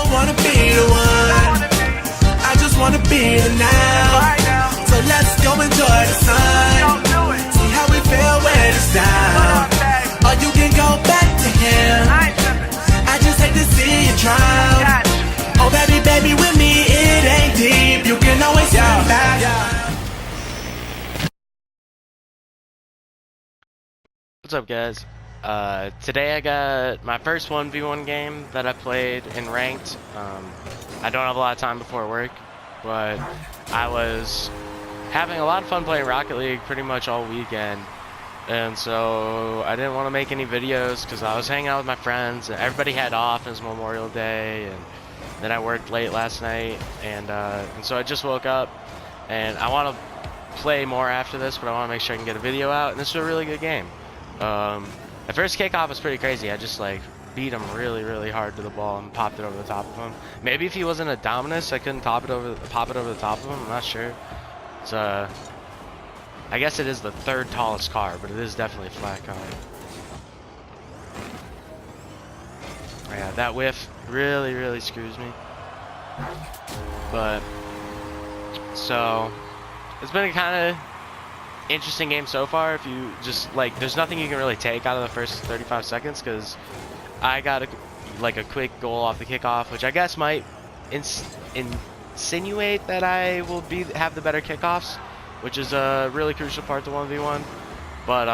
don't wanna be the one, I just wanna be the now. So let's go enjoy the sun, see how we feel when it's down. Or you can go back to him, I just hate to see you drown. Oh baby, baby, with me it ain't deep, you can always come back. What's up, guys? Today I got my first 1v1 game that I played in ranked. I don't have a lot of time before work, but I was having a lot of fun playing Rocket League pretty much all weekend, and so I didn't want to make any videos because I was hanging out with my friends and everybody had off. It was Memorial Day, and then I worked late last night, and so I just woke up and I want to play more after this, but I want to make sure I can get a video out, and this is a really good game. The first kickoff was pretty crazy. I just like beat him really hard to the ball and popped it over the top of him. Maybe if he wasn't a Dominus, I couldn't pop it over the top of him. I'm not sure. It's I guess it is the third tallest car, but it is definitely a flat car. Yeah, that whiff really screws me. But so it's been a kind of interesting game so far. If you just like, there's nothing you can really take out of the first 35 seconds because I got a quick goal off the kickoff, which I guess might insinuate that I will have the better kickoffs, which is a really crucial part to 1v1. But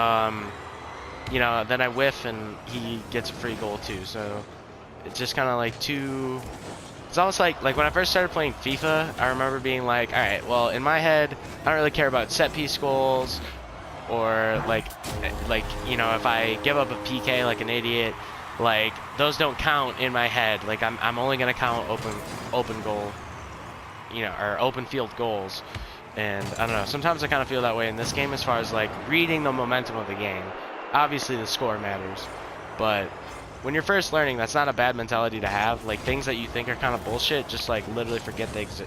you know, then I whiff and he gets a free goal too, so it's just kind of like two. It's almost like when I first started playing FIFA, I remember being like, all right, well, in my head, I don't really care about set piece goals, or like you know, if I give up a PK like an idiot, like those don't count in my head. Like I'm only gonna count open goal, you know, or open field goals. And I don't know, sometimes I kind of feel that way in this game as far as like reading the momentum of the game. Obviously the score matters, but when you're first learning, that's not a bad mentality to have. Like things that you think are kind of bullshit, just like literally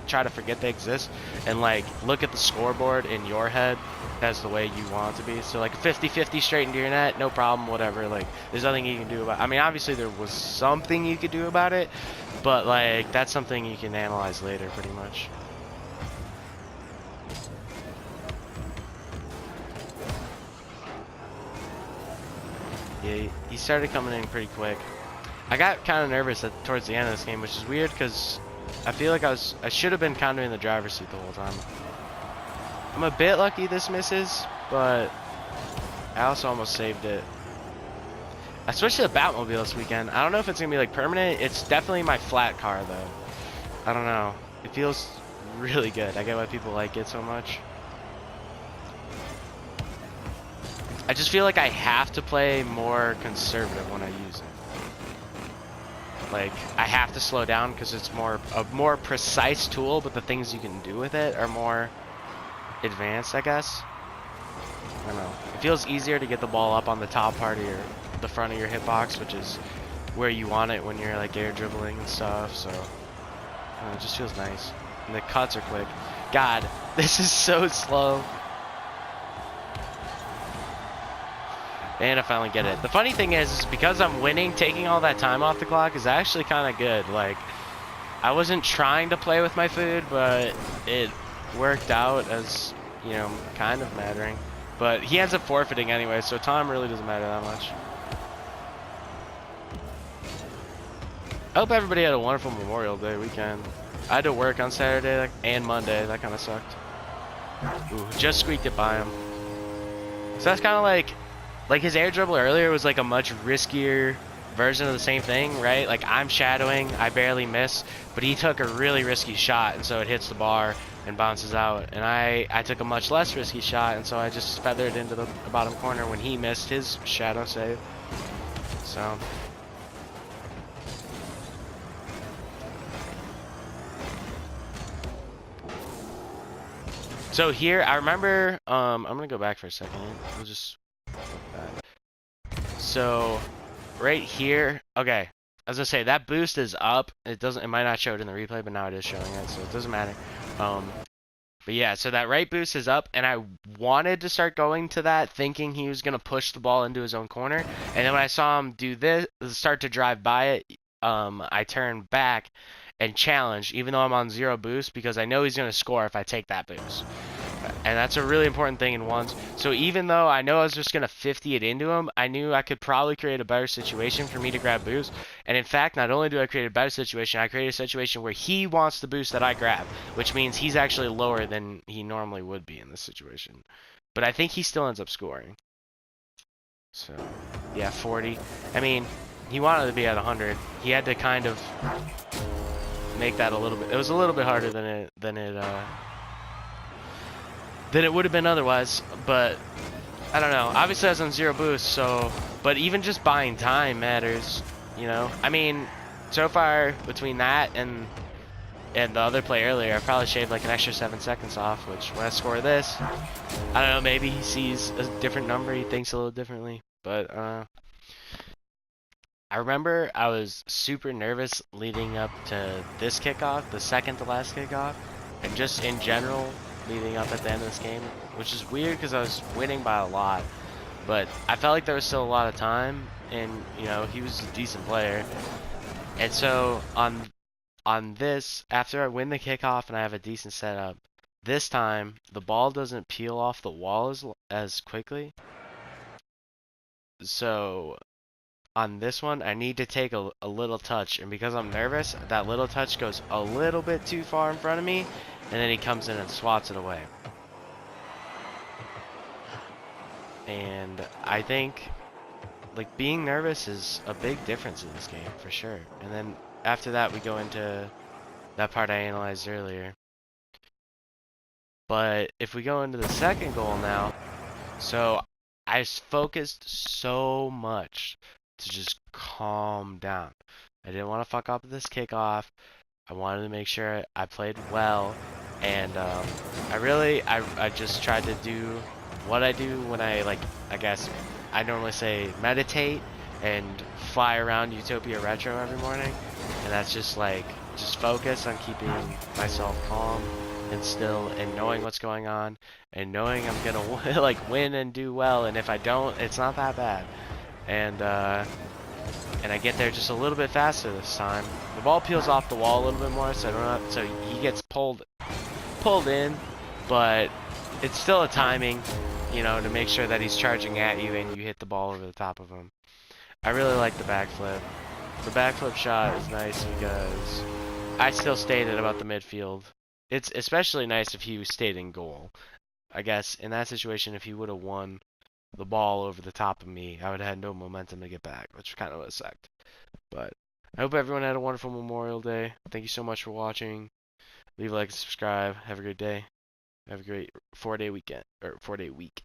try to forget they exist, and like look at the scoreboard in your head as the way you want it to be. So like 50-50 straight into your net, no problem, whatever. Like there's nothing you can do about it. I mean, obviously there was something you could do about it, but like that's something you can analyze later pretty much. Yeah, he started coming in pretty quick. I got kind of nervous towards the end of this game, which is weird because I feel like I should have been kind of in the driver's seat the whole time. I'm a bit lucky this misses, but I also almost saved it. I switched to the Batmobile this weekend. I don't know if it's gonna be like permanent. It's definitely my flat car though. I don't know. It feels really good. I get why people like it so much. I just feel like I have to play more conservative when I use it. Like, I have to slow down because it's a more precise tool, but the things you can do with it are more advanced, I guess. I don't know. It feels easier to get the ball up on the top part of the front of your hitbox, which is where you want it when you're like air dribbling and stuff, so I don't know, it just feels nice. And the cuts are quick. God, this is so slow. And I finally get it. The funny thing is because I'm winning, taking all that time off the clock is actually kind of good. Like, I wasn't trying to play with my food, but it worked out as, you know, kind of mattering. But he ends up forfeiting anyway, so time really doesn't matter that much. I hope everybody had a wonderful Memorial Day weekend. I had to work on Saturday and Monday. That kind of sucked. Ooh, just squeaked it by him. So that's kind of like his air dribble earlier was like a much riskier version of the same thing, right? Like I'm shadowing, I barely miss, but he took a really risky shot, and so it hits the bar and bounces out. And I took a much less risky shot, and so I just feathered into the bottom corner when he missed his shadow save. So here, I remember, I'm gonna go back for a second. We'll just so right here, okay, as I say, that boost is up. It might not show it in the replay, but now it is showing it, so it doesn't matter. But yeah, so that right boost is up, and I wanted to start going to that thinking he was gonna push the ball into his own corner, and then when I saw him do this, start to drive by it, I turn back and challenge, even though I'm on 0 boost, because I know he's going to score if I take that boost. And that's a really important thing in ones. So even though I know I was just going to 50 it into him, I knew I could probably create a better situation for me to grab boost. And in fact, not only do I create a better situation, I create a situation where he wants the boost that I grab, which means he's actually lower than he normally would be in this situation. But I think he still ends up scoring. So, yeah, 40. I mean, he wanted to be at 100. He had to kind of make that a little bit. It was a little bit harder than it would have been otherwise, but I don't know. Obviously I was on 0 boost, so, but even just buying time matters, you know? I mean, so far between that and the other play earlier, I probably shaved like an extra 7 seconds off, which when I score this, I don't know, maybe he sees a different number, he thinks a little differently, but I remember I was super nervous leading up to this kickoff, the second to last kickoff, and just in general leading up at the end of this game, which is weird because I was winning by a lot, but I felt like there was still a lot of time, and you know, he was a decent player. And so on this, after I win the kickoff and I have a decent setup, this time the ball doesn't peel off the wall as quickly. So on this one, I need to take a little touch, and because I'm nervous, that little touch goes a little bit too far in front of me, and then he comes in and swats it away. And I think, like, being nervous is a big difference in this game, for sure. And then after that, we go into that part I analyzed earlier. But if we go into the second goal now, so I focused so much to just calm down. I didn't want to fuck up this kickoff. I wanted to make sure I played well, and I just tried to do what I do when I guess I normally say meditate and fly around Utopia Retro every morning, and that's just focus on keeping myself calm and still, and knowing what's going on, and knowing I'm gonna win and do well, and if I don't, it's not that bad. And I get there just a little bit faster this time. The ball peels off the wall a little bit more, so so he gets pulled in, but it's still a timing, you know, to make sure that he's charging at you and you hit the ball over the top of him. I really like the backflip. The backflip shot is nice because I still stayed at about the midfield. It's especially nice if he stayed in goal. I guess in that situation, if he would have won the ball over the top of me, I would have had no momentum to get back, which kind of would have sucked. But I hope everyone had a wonderful Memorial Day. Thank you so much for watching. Leave a like and subscribe. Have a great day. Have a great 4-day weekend, or 4-day week.